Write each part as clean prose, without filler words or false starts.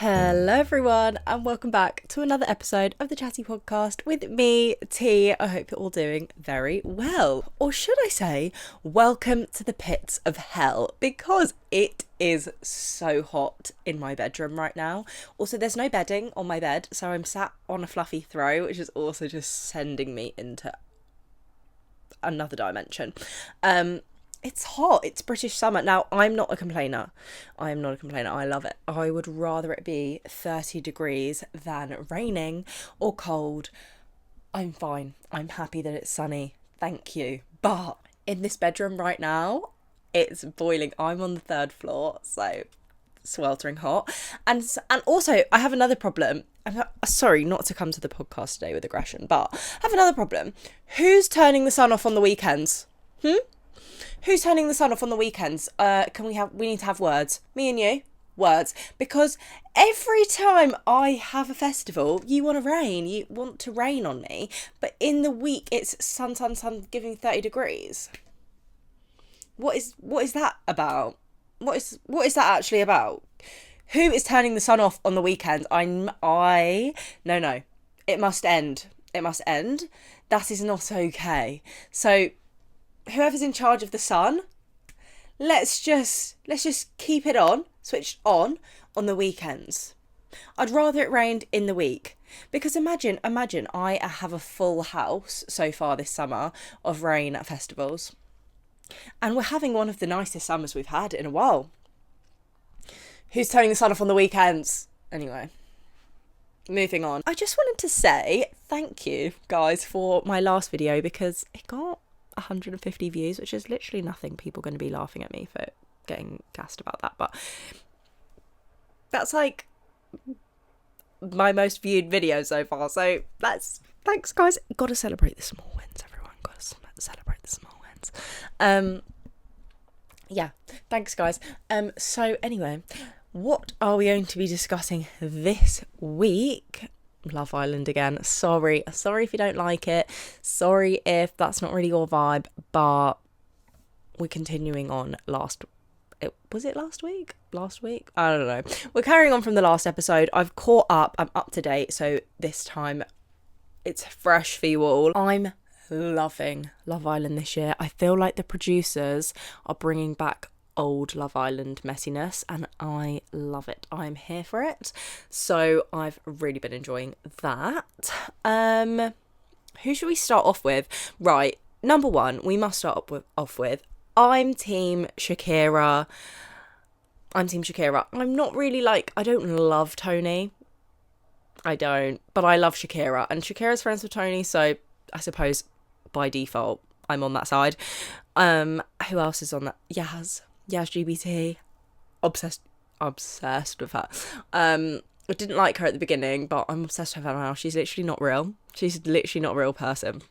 Hello everyone and welcome back to another episode of the Chatty Podcast with me, T. I hope you're all doing very well. Or should I say, welcome to the pits of hell, because it is so hot in my bedroom right now. Also, there's no bedding on my bed, so I'm sat on a fluffy throw, which is also just sending me into another dimension. It's hot. It's British summer. Now, I'm not a complainer. I love it. I would rather it be 30 degrees than raining or cold. I'm fine. I'm happy that it's sunny. Thank you. But in this bedroom right now, it's boiling. I'm on the third floor, so sweltering hot. And also, I have another problem. I'm sorry not to come to the podcast today with aggression, but I have another problem. Who's turning the sun off on the weekends? Who's turning the sun off on the weekends? We need to have words. Me and you. Words. Because every time I have a festival, you want to rain on me. But in the week, it's sun, giving 30 degrees. What is that about? What is that actually about? Who is turning the sun off on the weekends? No. It must end. It must end. That is not okay. So, whoever's in charge of the sun, let's just keep it on, switched on the weekends. I'd rather it rained in the week, because imagine I have a full house so far this summer of rain at festivals, and we're having one of the nicest summers we've had in a while. Who's turning the sun off on the weekends? Anyway, moving on. I just wanted to say thank you guys for my last video, because it got 150 views, which is literally nothing. People are going to be laughing at me for getting gassed about that, but that's like my most viewed video so far, so thanks guys. Gotta celebrate the small wins, everyone. Gotta celebrate the small wins. Yeah, thanks guys. So anyway, what are we going to be discussing this week? Love Island again. Sorry if you don't like it. Sorry if that's not really your vibe, but we're continuing on was it last week? Last week? I don't know. We're carrying on from the last episode. I've caught up. I'm up to date. So this time it's fresh for you all. I'm loving Love Island this year. I feel like the producers are bringing back old Love Island messiness, and I love it. I'm here for it. So I've really been enjoying that. Who should we start off with? Right, number one, we must start off with I'm Team Shakira. I'm not really I don't love Tony. I don't, but I love Shakira, and Shakira's friends with Tony, so I suppose by default I'm on that side. Who else is on that? Yaz GBT, obsessed with her. I didn't like her at the beginning, but I'm obsessed with her now. She's literally not real. She's literally not a real person.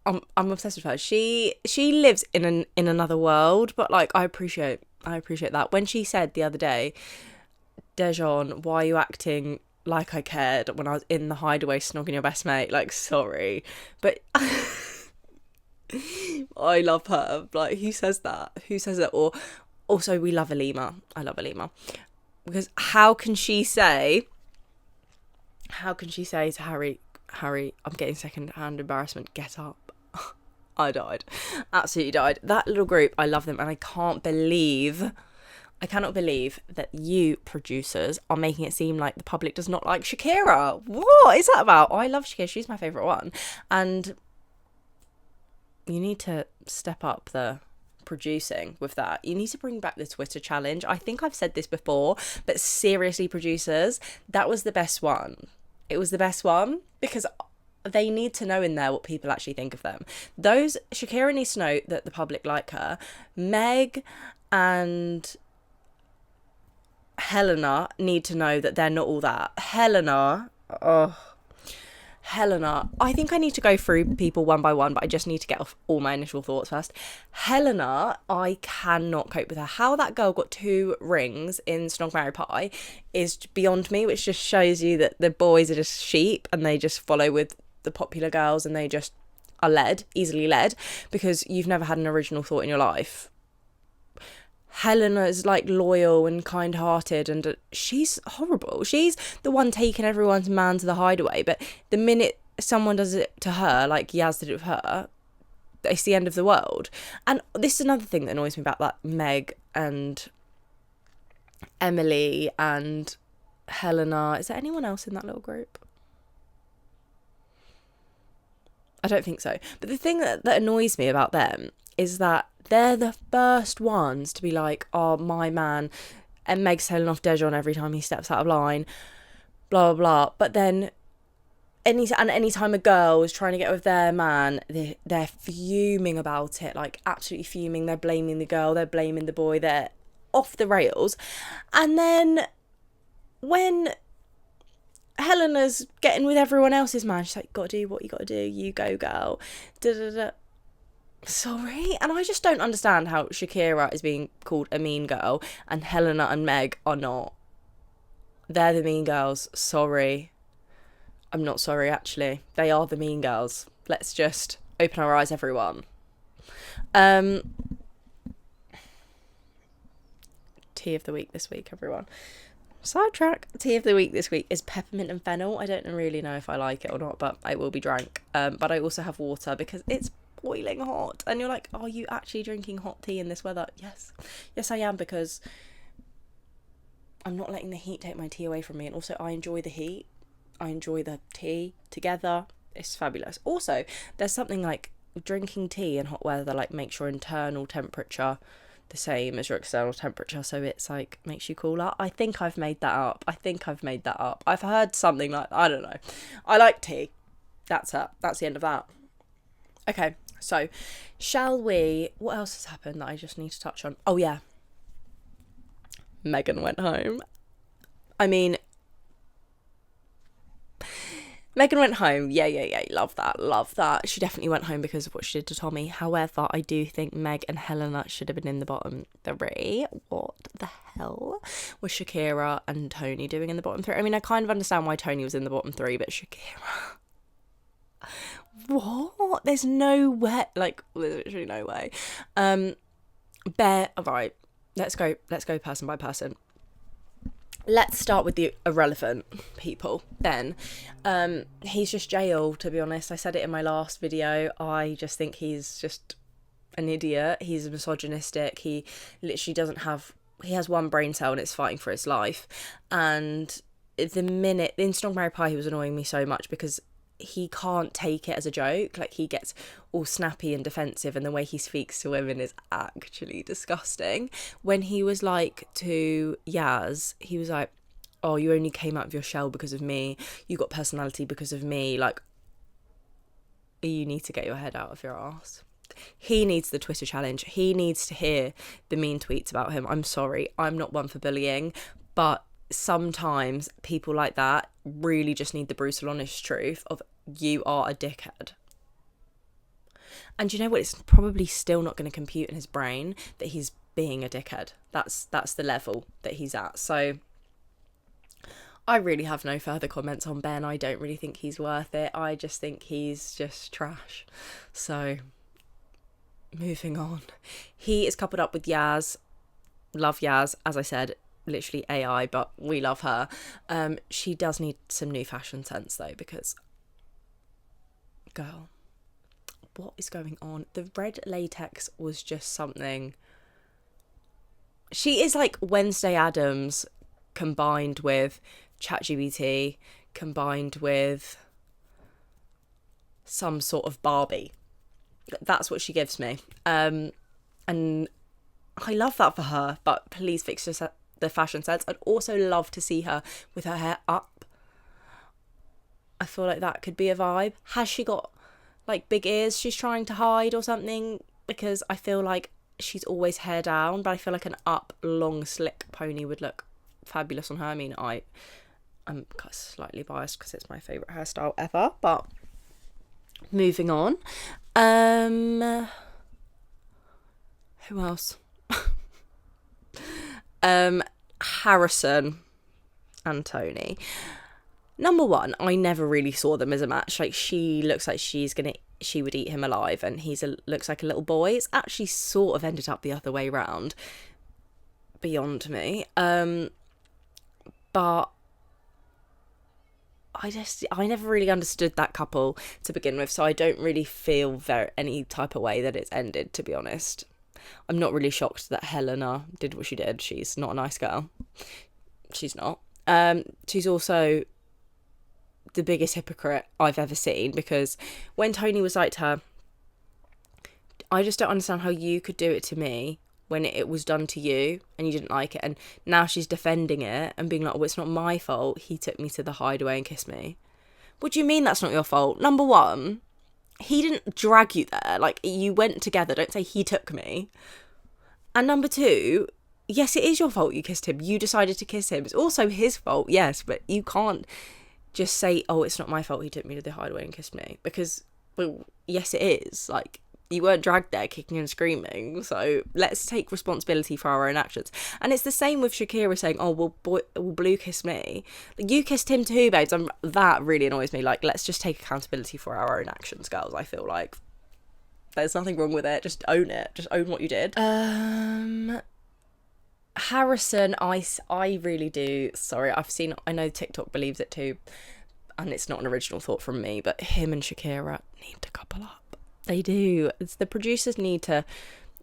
I'm obsessed with her. She lives in another world, but I appreciate that. When she said the other day, Dejan, why are you acting like I cared when I was in the hideaway snogging your best mate? Sorry, but I love her. Who says that? Or also, we love Alima. I love Alima, because how can she say to Harry, I'm getting second-hand embarrassment, get up? I died. Absolutely died. That little group, I love them, and I cannot believe that you producers are making it seem like the public does not like Shakira. What is that about? I love Shakira. She's my favourite one. And you need to step up the producing with that. You need to bring back the Twitter challenge. I think I've said this before, but seriously, producers, that was the best one. It was the best one, because they need to know in there what people actually think of them. Shakira needs to know that the public like her. Meg and Helena need to know that they're not all that. Helena, I think I need to go through people one by one, but I just need to get off all my initial thoughts first. Helena, I cannot cope with her. How that girl got 2 rings in Snog, Marry, Pie is beyond me, which just shows you that the boys are just sheep and they just follow with the popular girls, and they just are easily led, because you've never had an original thought in your life. Helena's like loyal and kind-hearted, and she's horrible. She's the one taking everyone's man to the hideaway, but the minute someone does it to her, like Yaz did it with her, it's the end of the world. And this is another thing that annoys me about that Meg and Emily and Helena. Is there anyone else in that little group? I don't think so. But the thing that annoys me about them is that they're the first ones to be like, oh, my man, and Meg's telling off Dejon every time he steps out of line, blah, blah, blah. But then any time a girl is trying to get with their man, they're fuming about it, like absolutely fuming. They're blaming the girl, they're blaming the boy, they're off the rails. And then when Helena's getting with everyone else's man, she's like, gotta do what you gotta do, you go girl, da da da. Sorry? And I just don't understand how Shakira is being called a mean girl and Helena and Meg are not. They're the mean girls. Sorry. I'm not sorry, actually. They are the mean girls. Let's just open our eyes, everyone. Tea of the week this week, everyone. Sidetrack. Tea of the week this week is peppermint and fennel. I don't really know if I like it or not, but I will be drank. But I also have water because it's boiling hot. And you're like, are you actually drinking hot tea in this weather? Yes I am, because I'm not letting the heat take my tea away from me. And also I enjoy the heat, I enjoy the tea together. It's fabulous. Also, there's something like drinking tea in hot weather like makes your internal temperature the same as your external temperature, so it's like makes you cooler. I think I've made that up. I've heard something like, I don't know. I like tea. That's it. That's the end of that. Okay, so shall we, what else has happened that I just need to touch on? Oh yeah, Megan went home. I mean, Megan went home. Yeah. Love that. She definitely went home because of what she did to Tommy. However, I do think Meg and Helena should have been in the bottom 3. What the hell was Shakira and Tony doing in the bottom 3? I mean, I kind of understand why Tony was in the bottom 3, but Shakira... What? There's no way. Like, there's literally no way. Right, let's go person by person. Let's start with the irrelevant people then. He's just jail, to be honest. I said it in my last video. I just think he's just an idiot. He's misogynistic. He literally he has one brain cell and it's fighting for his life. And in Strong Mary Pie, he was annoying me so much because he can't take it as a joke. Like, he gets all snappy and defensive, and the way he speaks to women is actually disgusting. When he was like to Yaz, he was like, oh, you only came out of your shell because of me, you got personality because of me. Like, you need to get your head out of your ass. He needs the Twitter challenge. He needs to hear the mean tweets about him. I'm sorry, I'm not one for bullying, but sometimes people like that really just need the brutal honest truth of, you are a dickhead. And you know what, it's probably still not going to compute in his brain that he's being a dickhead. That's the level that he's at. So I really have no further comments on Ben. I don't really think he's worth it. I just think he's just trash. So moving on. He is coupled up with Yaz. Love Yaz, as I said, literally AI, but we love her. She does need some new fashion sense though, because girl, what is going on? The red latex was just something. She is like Wednesday Addams combined with ChatGPT combined with some sort of Barbie. That's what she gives me. And I love that for her, but please fix the fashion sense. I'd also love to see her with her hair up. I feel like that could be a vibe. Has she got like big ears she's trying to hide or something? Because I feel like she's always hair down, but I feel like an up long slick pony would look fabulous on her. I mean, I'm slightly biased because it's my favourite hairstyle ever, but moving on. Who else? Harrison and Tony. Number one, I never really saw them as a match. Like, she looks like she would eat him alive, and looks like a little boy. It's actually sort of ended up the other way round. beyond me. But I never really understood that couple to begin with, so I don't really feel any type of way that it's ended, to be honest. I'm not really shocked that Helena did what she did. She's not a nice girl. She's not. She's also the biggest hypocrite I've ever seen, because when Tony was like to her, I just don't understand how you could do it to me when it was done to you and you didn't like it. And now she's defending it and being like, oh, it's not my fault. He took me to the hideaway and kissed me. What do you mean that's not your fault? Number one, he didn't drag you there. Like, you went together. Don't say he took me. And number two, yes, it is your fault you kissed him. You decided to kiss him. It's also his fault, yes, but you can't just say, oh, it's not my fault he took me to the hideaway and kissed me. Because, well, yes, it is. Like, you weren't dragged there kicking and screaming, so let's take responsibility for our own actions. And it's the same with Shakira saying, oh, will Blue kiss me? Like, you kissed him too, babes. That really annoys me. Like, let's just take accountability for our own actions, girls. I feel like there's nothing wrong with it. Just own it. Just own what you did. Harrison, I really do. Sorry, I know TikTok believes it too, and it's not an original thought from me, but him and Shakira need to couple up. They do. The producers need to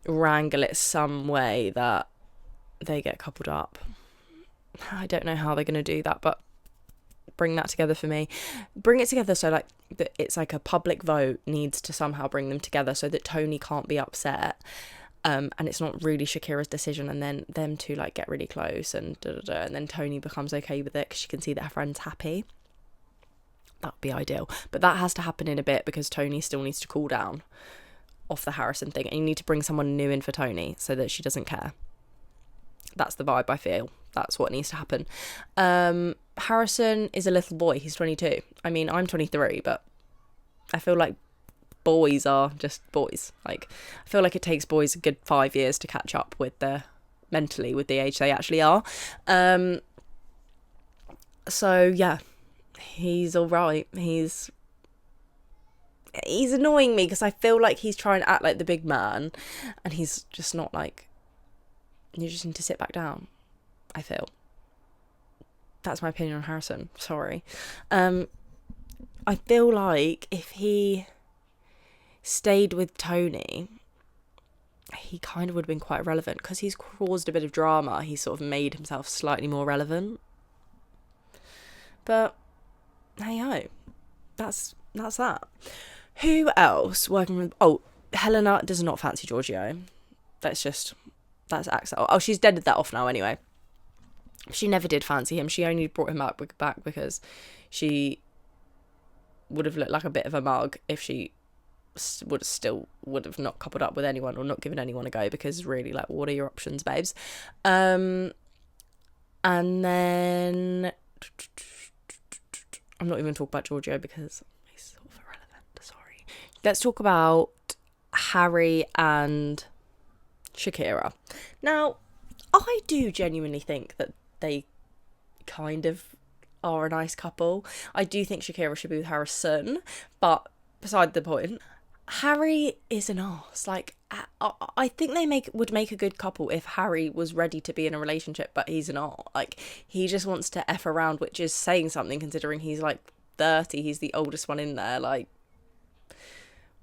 wrangle it some way that they get coupled up. I don't know how they're going to do that, but bring that together for me. Bring it together so like that it's like a public vote needs to somehow bring them together so that Tony can't be upset. And it's not really Shakira's decision, and then them two like get really close and and then Tony becomes okay with it because she can see that her friend's happy. That would be ideal, but that has to happen in a bit because Tony still needs to cool down off the Harrison thing, and you need to bring someone new in for Tony so that she doesn't care. That's the vibe I feel. That's what needs to happen. Harrison is a little boy. He's 22. I mean, I'm 23, but I feel like boys are just boys. Like, I feel like it takes boys a good 5 years to catch up with mentally with the age they actually are. So yeah, he's all right. He's annoying me because I feel like he's trying to act like the big man, and he's just not. Like, you just need to sit back down, I feel. That's my opinion on Harrison. Sorry. I feel like if he stayed with Tony, he kind of would have been quite relevant because he's caused a bit of drama. He's sort of made himself slightly more relevant. But hey ho, that's that. Who else working with? Oh, Helena does not fancy Giorgio. That's accent. Oh, she's deaded that off now anyway. She never did fancy him. She only brought him back because she would have looked like a bit of a mug if she would have not coupled up with anyone or not given anyone a go, because really, like, what are your options, babes? And then I'm not even talking about Giorgio because he's sort of irrelevant. Sorry. Let's talk about Harry and Shakira. Now, I do genuinely think that they kind of are a nice couple. I do think Shakira should be with Harrison, but beside the point, Harry is an arse. Like, I think they would make a good couple if Harry was ready to be in a relationship, but he's not. Like, he just wants to F around, which is saying something considering he's like 30. He's the oldest one in there. Like,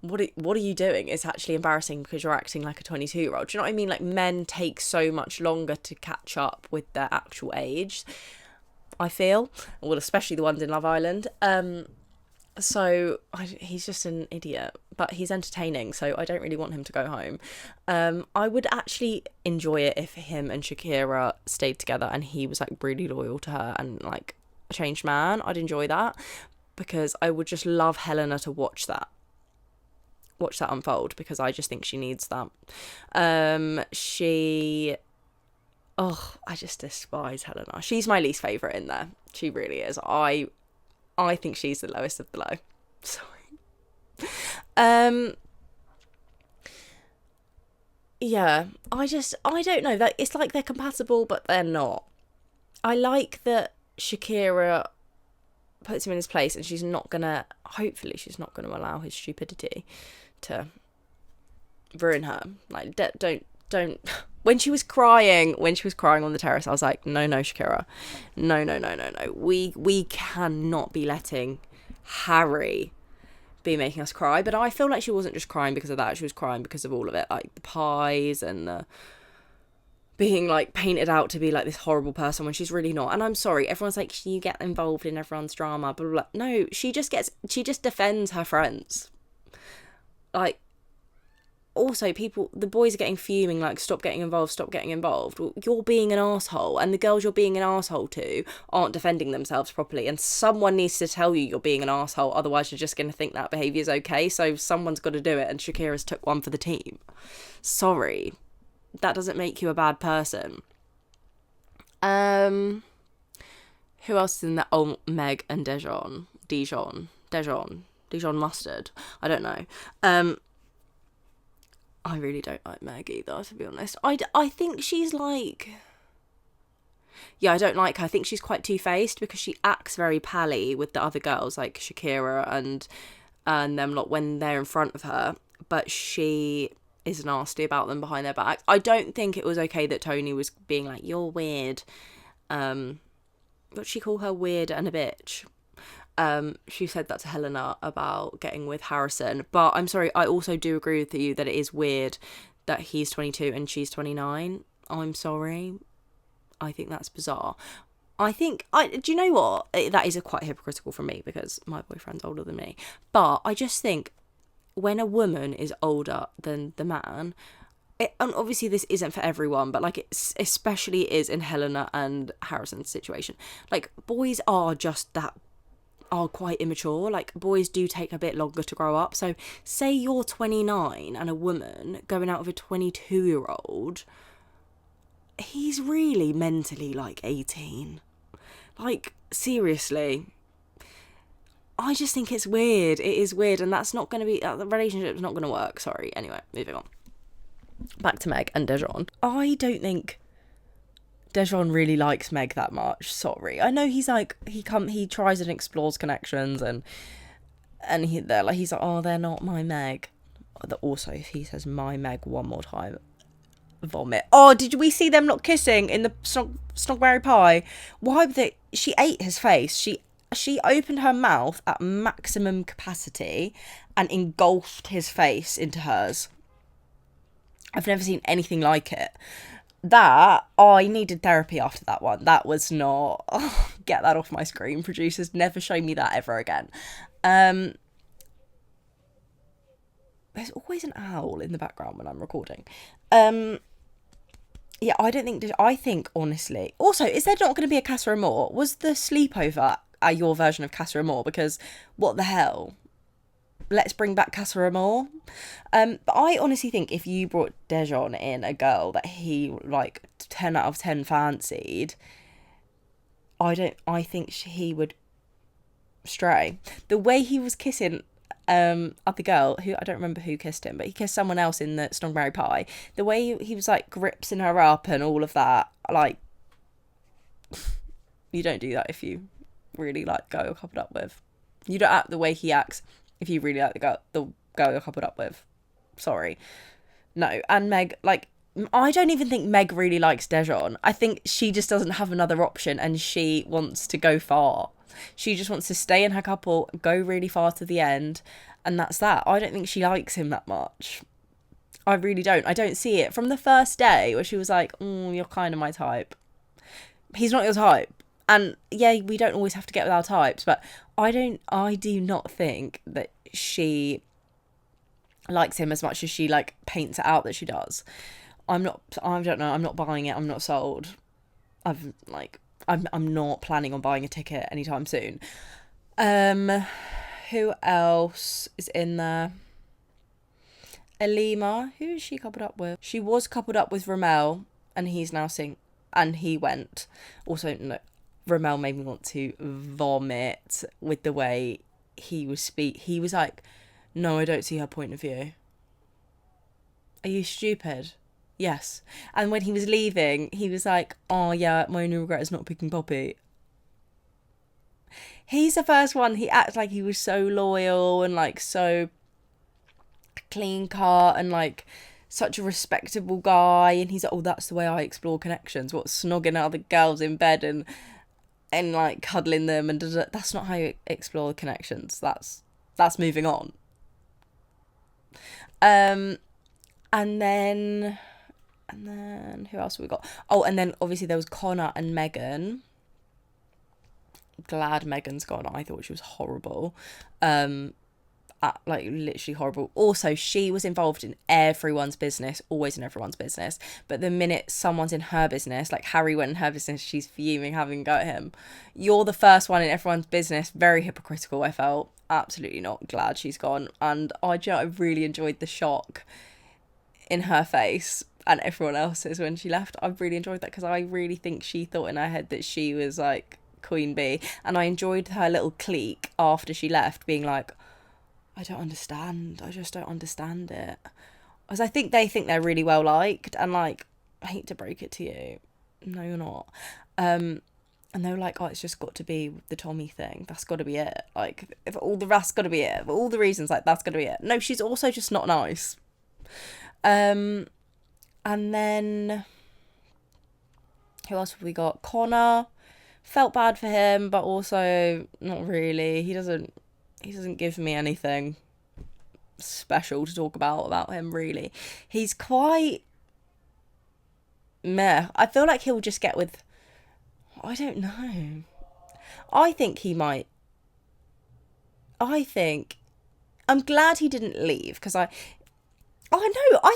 what are you doing? It's actually embarrassing because you're acting like a 22-year-old. Do you know what I mean? Like, men take so much longer to catch up with their actual age, I feel. Well, especially the ones in Love Island. So he's just an idiot, but he's entertaining, so I don't really want him to go home. I would actually enjoy it if him and Shakira stayed together and he was like really loyal to her and like a changed man. I'd enjoy that because I would just love Helena to watch that unfold, because I just think she needs that. I just despise Helena. She's my least favourite in there. She really is. I think she's the lowest of the low. Sorry. Yeah, I don't know. That it's like they're compatible, but they're not. I like that Shakira puts him in his place, and hopefully she's not gonna allow his stupidity to ruin her. Like, don't When she was crying on the terrace, I was like, no, Shakira. No. We cannot be letting Harry be making us cry. But I feel like she wasn't just crying because of that. She was crying because of all of it. Like the pies and the being like painted out to be like this horrible person when she's really not. And I'm sorry, everyone's like, you get involved in everyone's drama, blah, blah, blah. No, she just defends her friends. Like, also the boys are getting fuming, like, stop getting involved. Well, you're being an asshole, and the girls you're being an asshole to aren't defending themselves properly, and someone needs to tell you you're being an asshole, otherwise you're just going to think that behaviour is okay. So someone's got to do it, and Shakira's took one for the team. Sorry, that doesn't make you a bad person. Who else is in that? Oh, Meg and Dijon Mustard, I don't know. I really don't like Meg either, to be honest. I think she's like... Yeah, I don't like her. I think she's quite two-faced because she acts very pally with the other girls, like Shakira and them lot when they're in front of her. But she is nasty about them behind their backs. I don't think it was okay that Tony was being like, you're weird. What she call her, weird and a bitch? She said that to Helena about getting with Harrison, but I'm sorry, I also do agree with you that it is weird that he's 22 and she's 29. I'm sorry, I think that's bizarre. Do you know what, that is quite hypocritical from me because my boyfriend's older than me, but I just think when a woman is older than the man, and obviously this isn't for everyone, but like it especially is in Helena and Harrison's situation, like boys are quite immature. Like boys do take a bit longer to grow up. So say you're 29 and a woman going out with a 22-year-old, he's really mentally like 18. Like seriously, I just think it's weird. It is weird, and that's not going to be, the relationship's not going to work. Sorry. Anyway, moving on. Back to Meg and Dijon. I don't think Dijon really likes Meg that much. Sorry, I know he's like he tries and explores connections and he's like, oh, they're not my Meg. Also, if he says my Meg one more time, vomit. Oh, did we see them not kissing in the Snogberry Pie? Why would they? She ate his face. She opened her mouth at maximum capacity and engulfed his face into hers. I've never seen anything like it. I needed therapy after that one. That was not... Oh, get that off my screen, producers. Never show me that ever again. There's always an owl in the background when I'm recording. Yeah, I think, honestly... Also, is there not going to be a Casa Amor? Was the sleepover your version of Casa Amor? Because, what the hell? Let's bring back Casa Amor. But I honestly think if you brought Dijon in, a girl that he like 10 out of 10 fancied, I think he would stray. The way he was kissing other girl, who I don't remember who kissed him, but he kissed someone else in the Snogberry Pie. The way he was like gripsing her up and all of that, like, you don't do that if you really like go or coupled up with. You don't act the way he acts if you really like the girl you're coupled up with. Sorry. No. And Meg, like, I don't even think Meg really likes Dijon. I think she just doesn't have another option and she wants to go far. She just wants to stay in her couple, go really far to the end, and that's that. I don't think she likes him that much. I really don't. I don't see it. From the first day where she was like, you're kind of my type. He's not your type. And yeah, we don't always have to get with our types, but I do not think that she likes him as much as she like paints it out that she does. I don't know, I'm not buying it, I'm not sold. I'm not planning on buying a ticket anytime soon. Who else is in there? Elima, who is she coupled up with? She was coupled up with Ramel, and he's now and he went. Also, no, Ramel made me want to vomit with the way he was he was like, no, I don't see her point of view. Are you stupid? Yes. And when he was leaving, he was like, oh yeah, my only regret is not picking Poppy. He's the first one, he acts like he was so loyal and like so clean cut and like such a respectable guy, and he's like, oh, that's the way I explore connections. What, snogging other girls in bed and like cuddling them, and that's not how you explore connections. That's moving on. And then who else have we got? Oh, and then obviously there was Connor and Megan. Glad Megan's gone. I thought she was horrible. Like literally horrible. Also, she was involved in everyone's business, always in everyone's business. But the minute someone's in her business, like Harry went in her business, she's fuming, having a go at him. You're the first one in everyone's business. Very hypocritical, I felt. Absolutely not. Glad she's gone. And I really enjoyed the shock in her face and everyone else's when she left. I really enjoyed that, because I really think she thought in her head that she was like Queen Bee. And I enjoyed her little clique after she left being like, I don't understand. I just don't understand it. Because I think they're really well liked, and like, I hate to break it to you, no, you're not. And they were like, oh, it's just got to be the Tommy thing. That's got to be it. Like, if all the rest got to be it. For all the reasons, like, that's got to be it. No, she's also just not nice. And then who else have we got? Connor. Felt bad for him, but also not really. He doesn't give me anything special to talk about him, really. He's quite meh. I feel like he'll just get with, I don't know. I think I'm glad he didn't leave, because I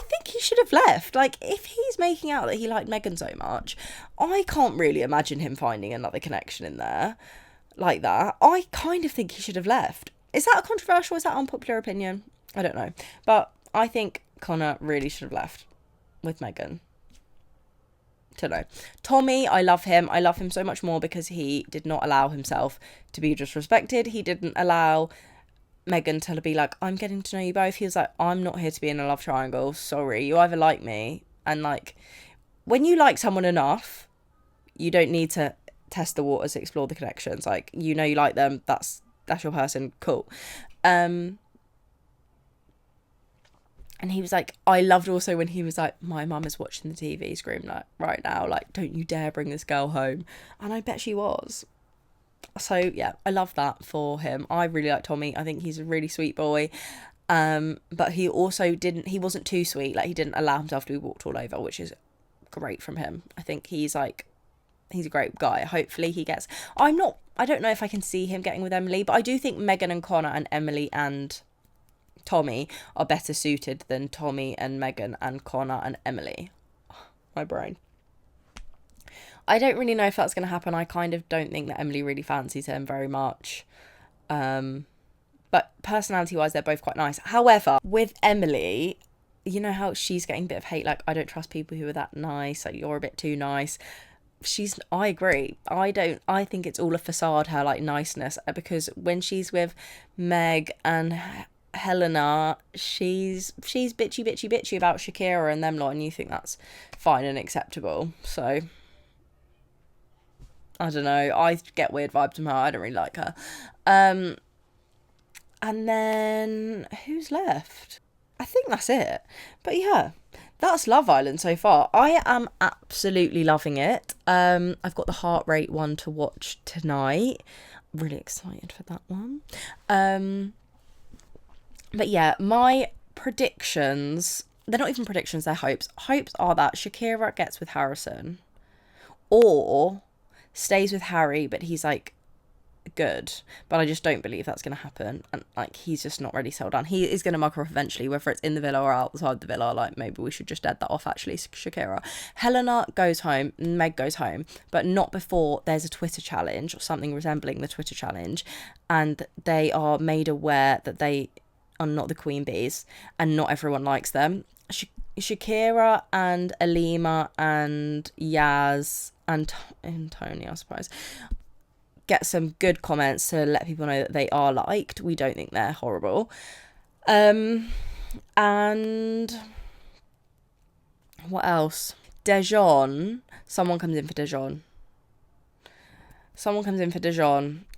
think he should have left. Like, if he's making out that he liked Megan so much, I can't really imagine him finding another connection in there like that. I kind of think he should have left. Is that controversial? Is that unpopular opinion? I don't know. But I think Connor really should have left with Megan. Don't know. Tommy, I love him. I love him so much more because he did not allow himself to be disrespected. He didn't allow Megan to be like, I'm getting to know you both. He was like, I'm not here to be in a love triangle. Sorry. You either like me. And like, when you like someone enough, you don't need to test the waters, explore the connections. Like, you know you like them, that's your person, cool. And he was like, I loved also when he was like, my mum is watching the TV screen like right now, like, don't you dare bring this girl home. And I bet she was. So yeah, I love that for him. I really like Tommy. I think he's a really sweet boy. But he also wasn't too sweet. Like, he didn't allow himself to be walked all over, which is great from him. I think he's a great guy. Hopefully he gets, I don't know if I can see him getting with Emily, but I do think Megan and Connor and Emily and Tommy are better suited than Tommy and Megan and Connor and Emily. My brain. I don't really know if that's going to happen. I kind of don't think that Emily really fancies him very much. But personality-wise, they're both quite nice. However, with Emily, you know how she's getting a bit of hate, like, I don't trust people who are that nice, like, you're a bit too nice. I agree. I think it's all a facade, her, like, niceness, because when she's with Meg and Helena, she's bitchy about Shakira and them lot, and you think that's fine and acceptable. So I don't know, I get weird vibes from her. I don't really like her. And then who's left? I think that's it. But yeah, that's Love Island so far. I am absolutely loving it. I've got the heart rate one to watch tonight. Really excited for that one. But yeah, my predictions, they're not even predictions, they're hopes. Hopes are that Shakira gets with Harrison, or stays with Harry, but he's like good. But I just don't believe that's going to happen. And like, he's just not ready to settle down. He is going to mug her off eventually, whether it's in the villa or outside the villa. Like, maybe we should just dead that off, actually, Shakira. Helena goes home, Meg goes home, but not before there's a Twitter challenge or something resembling the Twitter challenge. And they are made aware that they are not the Queen Bees and not everyone likes them. Shakira and Alima and Yaz and Tony, I suppose, get some good comments to let people know that they are liked. We don't think they're horrible. And what else? Dejon. Someone comes in for Dejon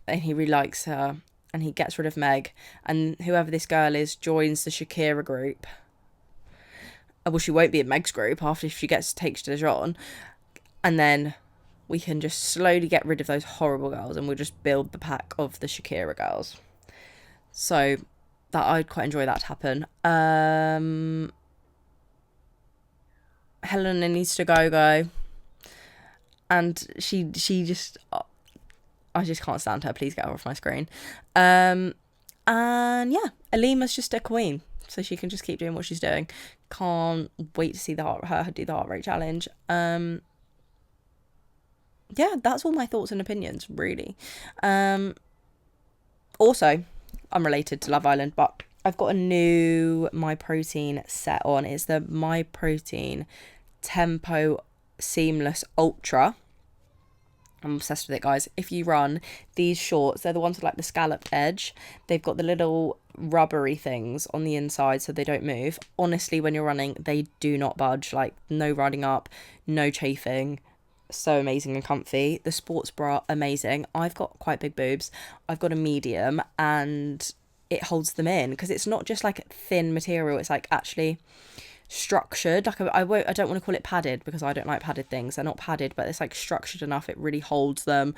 and he really likes her and he gets rid of Meg, and whoever this girl is joins the Shakira group. well, she won't be in Meg's group after she takes Dijon, and then we can just slowly get rid of those horrible girls, and we'll just build the pack of the Shakira girls. So that I'd quite enjoy that to happen. Helena needs to go, and she just, I just can't stand her. Please get her off my screen. And yeah, Alima's just a queen, so she can just keep doing what she's doing. Can't wait to see her do the heart rate challenge. Yeah, that's all my thoughts and opinions, really. Also, unrelated to Love Island, but I've got a new My Protein set on. It's the My Protein Tempo Seamless Ultra. I'm obsessed with it, guys. If you run these shorts, they're the ones with like the scalloped edge. They've got the little rubbery things on the inside so they don't move. Honestly, when you're running, they do not budge. Like, no riding up, no chafing. So amazing and comfy. The sports bra, amazing. I've got quite big boobs. I've got a medium, and it holds them in because it's not just like thin material. It's like actually structured. Like, I don't want to call it padded because I don't like padded things. They're not padded, but it's like structured enough. It really holds them.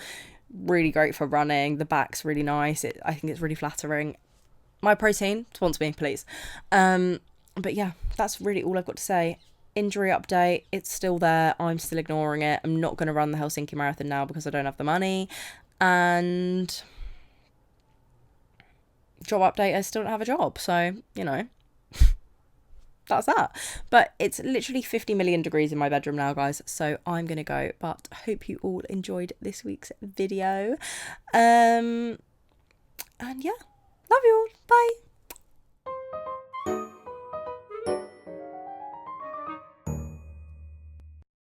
Really great for running. The back's really nice. I think it's really flattering. My Protein, sponsor me, please. But yeah, that's really all I've got to say. Injury update, it's still there. I'm still ignoring it. I'm not going to run the Helsinki Marathon now because I don't have the money. And job update, I still don't have a job. So, you know, that's that. But it's literally 50 million degrees in my bedroom now, guys. So I'm going to go. But I hope you all enjoyed this week's video. And yeah, love you all. Bye.